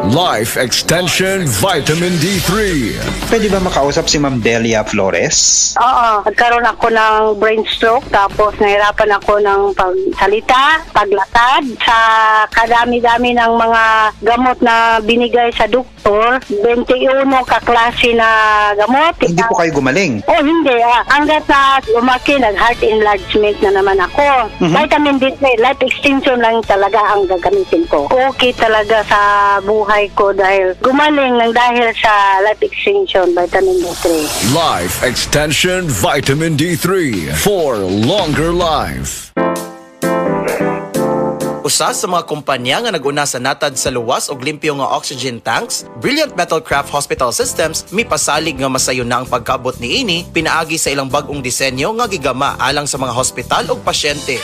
Life Extension Vitamin D3. Pwede ba makausap si Ma'am Delia Flores? Oo, nagkaroon ako ng brain stroke tapos nahirapan ako ng pagsalita, paglatad. Sa kadami-dami ng mga gamot na binigay sa doktor, 21 kaklase na gamot. Hindi po kayo gumaling? Oh, hindi. Hanggat na lumaki, nag-heart enlargement na naman ako. Vitamin D3, life extension lang talaga ang gagamitin ko. Okay talaga sa buhay ko dahil gumaling ng dahil sa life extension, vitamin D3. Life Extension Vitamin D3 for longer life. Usa sa mga kumpanya nga nag-una sa natad sa luwas og limpyo nga oxygen tanks, Brilliant Metalcraft Hospital Systems mipasalig nga masayo na ang pagkabot niini pinaagi sa ilang bag-ong disenyo nga gigama alang sa mga hospital ug pasyente.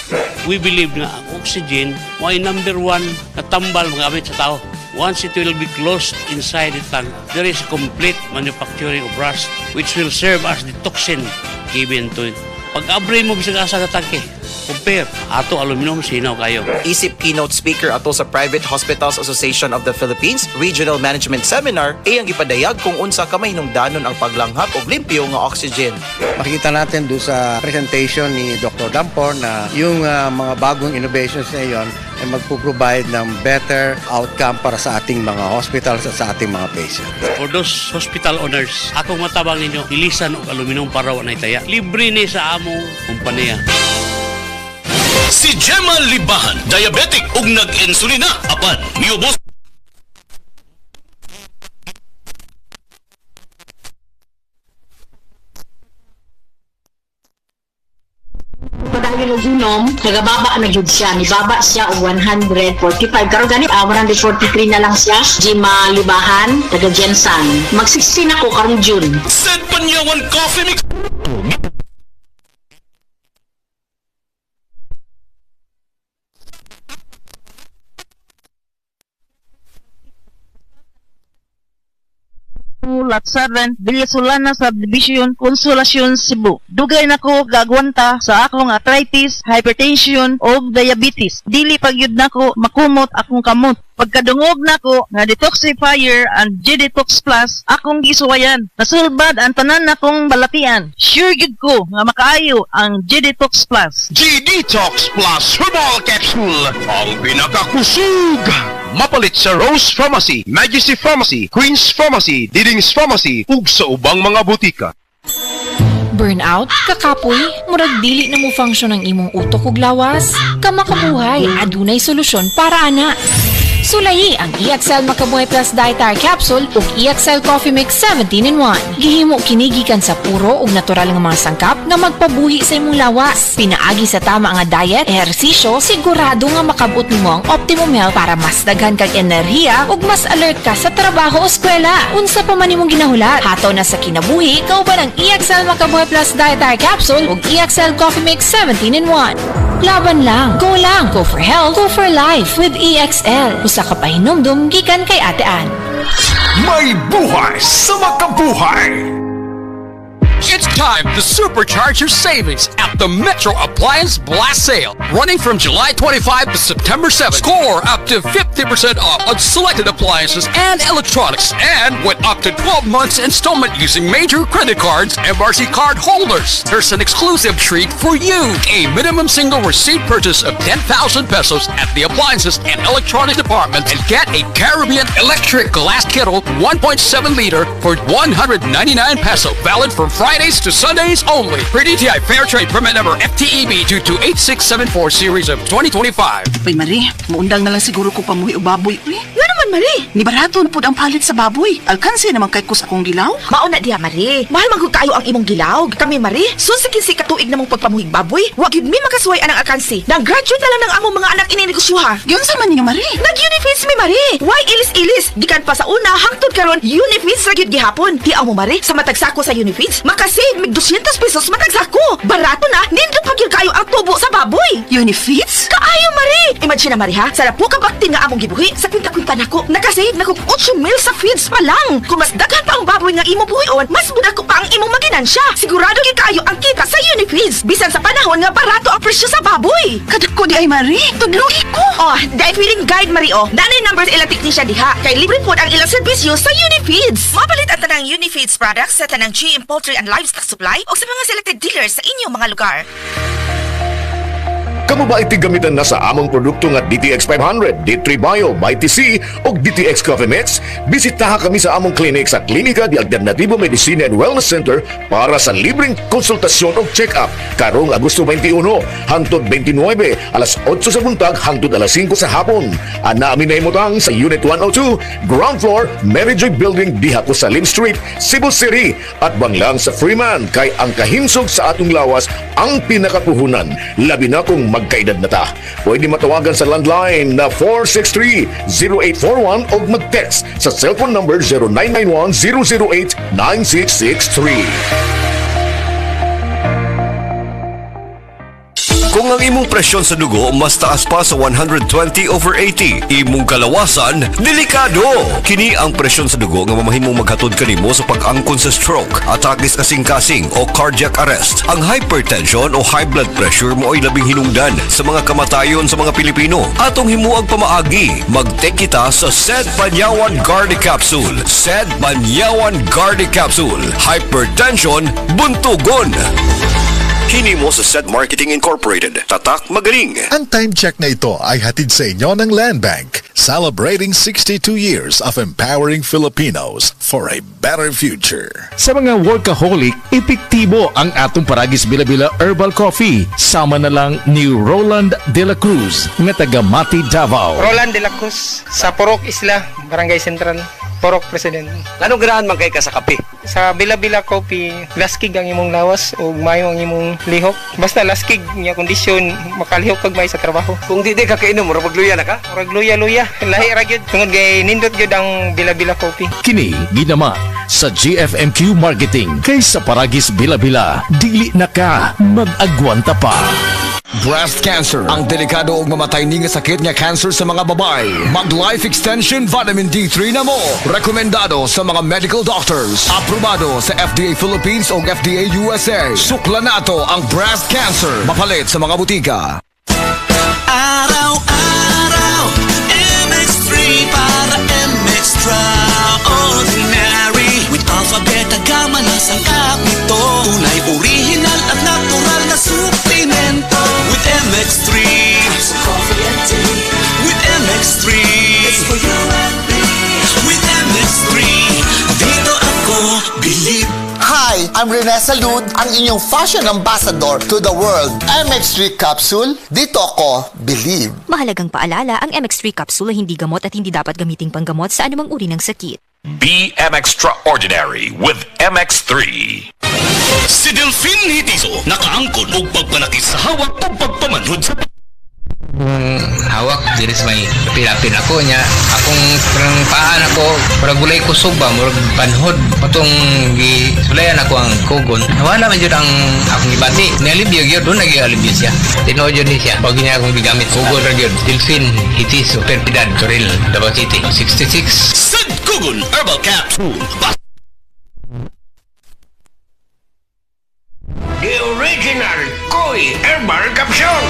We believe na ang oxygen ay number one na tambal magamit sa tao. Once it will be closed inside the tank, there is complete manufacturing of rust which will serve as the toxin given to it. Pag-abre mo bisag asa ka tangke, compare ato aluminum sinaw kayo. Isip keynote speaker ato sa Private Hospitals Association of the Philippines Regional Management Seminar ay ang gipadayag kung unsa ka mahinungdanon ang paglanghap og limpyo nga oxygen. Makikita natin doon sa presentation ni Dr. Dampor na yung mga bagong innovations na iyon ay magpo-provide ng better outcome para sa ating mga hospitals at sa ating mga patients. For those hospital owners, akong matabang ninyo, ilisan og aluminum para wanay taya. Libre ni sa among kumpanya. Si Gemma Libahan, diabetic ug nag-insulina. Apan, miubos. Dahil uginom, nagababa na jud siya. Nibaba siya og 145. Karon gani 143 na lang siya. Gemma Libahan, taga Jensan. Mag-16 ako karong June. Set Panyawan Coffee Mix. Lot 7, Villasolana Subdivision, Consolacion, Cebu. Dugay nako gagwanta sa akong arthritis, hypertension o diabetes. Dili pagyud nako makumot akong kamot. Pagkadungog nako nga detoxifier and G-Detox Plus akong gisuwayan. Nasulbad ang tanan nakong balatian. Sure gyud ko nga makaayo ang G-Detox Plus. G-Detox Plus Herbal Capsule. Ang pinakakusog. Mapalit sa Rose Pharmacy, Majesty Pharmacy, Queen's Pharmacy, Diding's Pharmacy, ug sa ubang mga butika. Burnout, kakapoy, murag dili na mo function ang imong utok ug lawas. Kamakabuhay, adunay solusyon para ana. Sulayi ang EXL Makabuhay Plus Dietary Capsule ug EXL Coffee Mix 17-in-1. Gihimo kini gikan sa puro ug natural nga mga sangkap nga magpabuhi sa imong lawas. Pinaagi sa tama nga diet, ehersisyo, sigurado nga makabot nimo ang optimum health para mas daghan kag enerhiya ug mas alert ka sa trabaho o eskwela. Unsa pa man imong ginahulat, hataw na sa kinabuhi, kauban ang EXL Makabuhay Plus Dietary Capsule ug EXL Coffee Mix 17-in-1. Laban lang, go for health, go for life with EXL. Usa ka pahinumdum gikan kay Ate Ann. May buhay sa makabuhay! It's time to supercharge your savings at the Metro Appliance Blast Sale. Running from July 25 to September 7. Score up to 50% off on selected appliances and electronics. And with up to 12 months installment using major credit cards, MRC card holders. There's an exclusive treat for you. A minimum single receipt purchase of 10,000 pesos at the appliances and electronics department and get a Caribbean electric glass kettle 1.7 liter for 199 peso. Valid from Fridays to Sundays only. PTI Fair Trade Permit Number FTEB 228674 Series of 2025. Uy, Marie, maundang na lang siguro ko pamuhi o baboy. Uy, yan naman, Marie. Ni barato na po ang palit sa baboy. Alkansi naman kay kus akong gilaw. Mauna diha, Marie. Mahal magod kayo ang imong gilaw. Kami, Marie, susikin si katuig namong pagpamuhig baboy. Wag yun mi makasuway anang alkansi. Nag-graduate na lang ng among mga anak ininegosyoha. Yun sa man niyo, Marie. Nag-Unifeeds mi, Marie. Why ilis-ilis? Gikan pa sa una, hangtod karon Unifeeds ra gyud gihapon. Tiaw mo, Marie, sa matagsako sa Unifeeds, makasave mig 200 pesos matagsako. Barato na, nindo pa gyud kayo ang tubo sa baboy. Unifeeds? Kaayo, Marie. Imagine na, Marie, ha? Sarap po kabaktin nga among gibuhi sa kwinta-kwinta nako. tubo. Nakasave na kog 8 mil sa feeds pa lang. Kung mas daghan pa ang baboy nga imo buhion, mas muda ko pa ang imong maginansya. Sigurado gyud kayo ang kita sa Unifeeds. Bisan sa panahon nga barato ang presyo sa baboy. Kadako di ay Marie, tudlugi ko. Oh, dahil feeling guide Mario. Nanay numbers ilang teknisya diha. Kay libre po ang ilang serbisyo sa Unifeeds. Mapalit ang tanang Unifeeds products sa tanang GM Poultry and Livestock Supply o sa mga selected dealers sa inyong mga lugar. Kamu ba itigamitan na sa among produkto nga DTX 500, D3 Bio, ByTC o DTX Coffee Mix? Bisitaha kami sa among clinic sa Klinika di Alternativo Medicina and Wellness Center para sa libreng konsultasyon o check-up karong Agosto 21 hangtod 29 alas 8 sa buntag hangtod alas 5 sa hapon. Ana amin na imutang sa Unit 102, Ground Floor, Mary Joy Building diha ko sa Lim Street, Cebu City at banglang sa Freeman kay ang kahinsog sa atong lawas ang pinakapuhunan. Labi na kung magkaedad na ta. Pwede matawagan sa landline na 463-0841 o mag-text sa cellphone number 0991-008-9663. Kung ang imong presyon sa dugo mas taas pa sa 120/80, imong kalawasan, delikado! Kini ang presyon sa dugo nga mamahimong maghatod kanimo sa pag-angkon sa stroke, atake sa kasing-kasing o cardiac arrest. Ang hypertension o high blood pressure mo ay labing hinungdan sa mga kamatayon sa mga Pilipino. Atong himuang pamaagi, mag-take kita sa SED Banyawan Garde Capsule. SED Banyawan Garde Capsule. Hypertension, buntugon! Hini mo sa SED Marketing Incorporated. Tatak magaling. Ang time check na ito ay hatid sa inyo ng Land Bank, celebrating 62 years of empowering Filipinos for a better future. Sa mga workaholic, epektibo ang atong Paragis Bila-Bila Herbal Coffee. Sama na lang ni Roland De La Cruz, nga taga Mati, Davao. Roland De La Cruz, sa Purok Isla, Barangay Central. Porok President. Anong ganahan man kay ka sa kape? Sa Bila-Bila Coffee, laskig ang imong lawas o mayo ang imong lihok. Basta laskig niya kondisyon, makalihok kag may sa trabaho. Kung di ka kainom, mura magluya na ka? Mura gluya-luya. Lahi ra gyud. Tungod kay nindot gyud ang Bila-Bila Coffee. Kini ginama sa GFMQ Marketing kay sa Paragis Bila-Bila. Dili na ka mag-agwanta pa. Breast cancer, ang delikado ug mamatay ni nga sakit nga cancer sa mga babae. Mag-Life Extension Vitamin D3 na mo. Rekomendado sa mga medical doctors. Aprobado sa FDA Philippines o FDA USA. Sukla nato ang breast cancer. Mapalit sa mga butika. Araw-araw, MX3 para MX-Traordinary. With alpha, beta, gamma na sangkap nito. Tunay, original at natural na suplemento. With MX3, so coffee and tea. With MX3, it's for you and me. With MX3, dito ako believe. Hi, I'm Rene Salud, ang inyong fashion ambassador to the world. MX3 Capsule, dito ako believe. Mahalagang paalala, ang MX3 Capsule ay hindi gamot at hindi dapat gamiting panggamot sa anumang uri ng sakit. Be MX-Traordinary with MX3. Si Delphine Hitizo, nakaangkon o pagpanakit sa hawak o pagpamanhod sa hawak diri sa may pilapin ako niya akong parang paan ako murag gulay kusog ba murag panhod patong gisulayan ako ang kugon wala man jud ang akong gibati nalibyo gyud do nagi-alibyo siya tinuod jud siya pag niya akong gigamit kugon ra gyud Delphine Hitizo Perpidad Toril Davao City 66 Sad Kugon Herbal Capsule. The original Koi Herbal Capsule.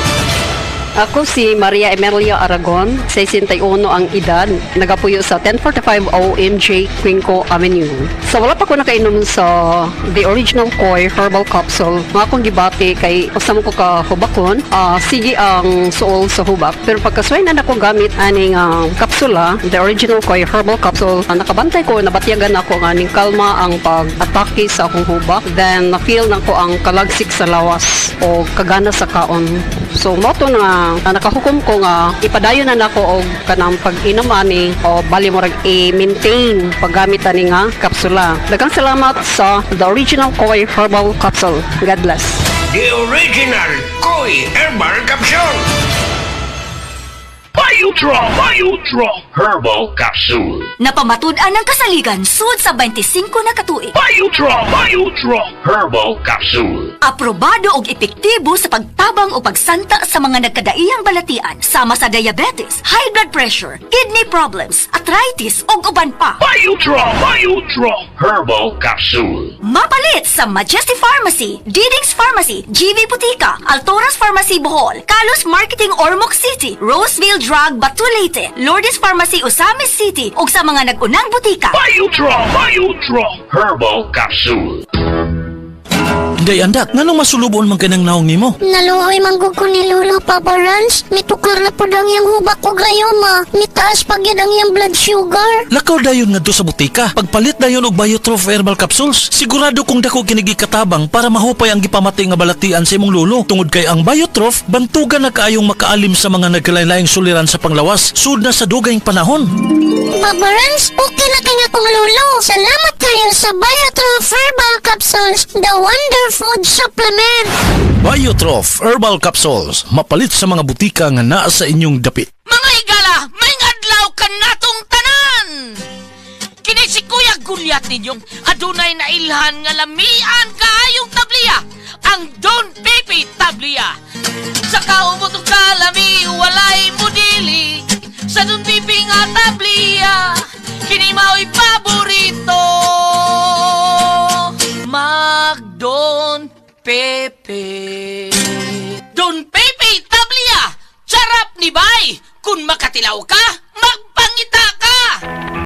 Ako si Maria Emelia Aragon, 61 ang edad, nagapuyo sa 1045 OMJ Quinco Avenue. So wala pa ko nakainom sa the original Koi Herbal Capsule. Mga akong gibati kay usam ko ka hubakon, sige ang suol sa hubak. Pero pagkasway na ako gamit aning kapsula, the original Koi Herbal Capsule, nakabantay ko, nabatyagan ako ng aning kalma ang pag-atake sa akong hubak. Then na-feel na ko ang kalagsik sa lawas o kagana sa kaon. So moto na nakahukom ko nga ipadayon na nako og kanang pag-inom ani o bali mo rag i-maintain paggamit ani nga kapsula. Daghang salamat sa the original Koi Herbal Capsule. God bless. The original Koi Herbal Capsule. Biodraw Herbal Capsule. Napamatud-an ng kasaligan sud sa 25 na katuig. Biodraw Herbal Capsule. Aprobado og epektibo sa pagtabang o pagsanta sa mga nagkadaiyang balatian sama sa diabetes, high blood pressure, kidney problems, arthritis ug uban pa. Biodraw Herbal Capsule. Mapalit sa Majesty Pharmacy, Diding's Pharmacy, GV Butika, Altoras Pharmacy Bohol, Kalos Marketing Ormoc City, Roseville Drug Batulete, Lourdes Pharmacy Osamis City ug sa mga nag-unang butika. Biodraw Herbal Capsule. Day andak, nganong masulubon man kanang naong nimo? Naluoy manggug ko ni Lolo, Papa Rans. Mitukar na po ang iyang hubak ko gayoma. Mitaas pag yan ang iyang blood sugar. Lakaw dayon nga do sa butika. Pagpalit dayon og Biotrof Herbal Capsules. Sigurado kung dako kinigi katabang para mahupay ang gipamati nga balatian sa imong lolo. Tungod kay ang Biotrof, bantugan na kaayong makaalim sa mga nagkalain-laing suliran sa panglawas. Sud na sa dugayng panahon. Papa Rans, okay na kay nga kong lolo. Salamat kayo sa Biotrof Herbal Capsules, the wonder food supplement. Biotrof Herbal Capsules. Mapalit sa mga butika nga naa sa inyong dapit. Mga higala, may adlaw ka natong tanan! Kini si Kuya Gulyat ninyong adunay na ilhan nga lamian kaayong tabliya, ang Don Pepe Tablia. Sa kaumutong kalami, walay mudili, sa Don Pepe nga tablia, kini mao'y paborito. Don Pepe. Don Pepe Tablia! Sarap ni Bay! Kung makatilaw ka, magpangita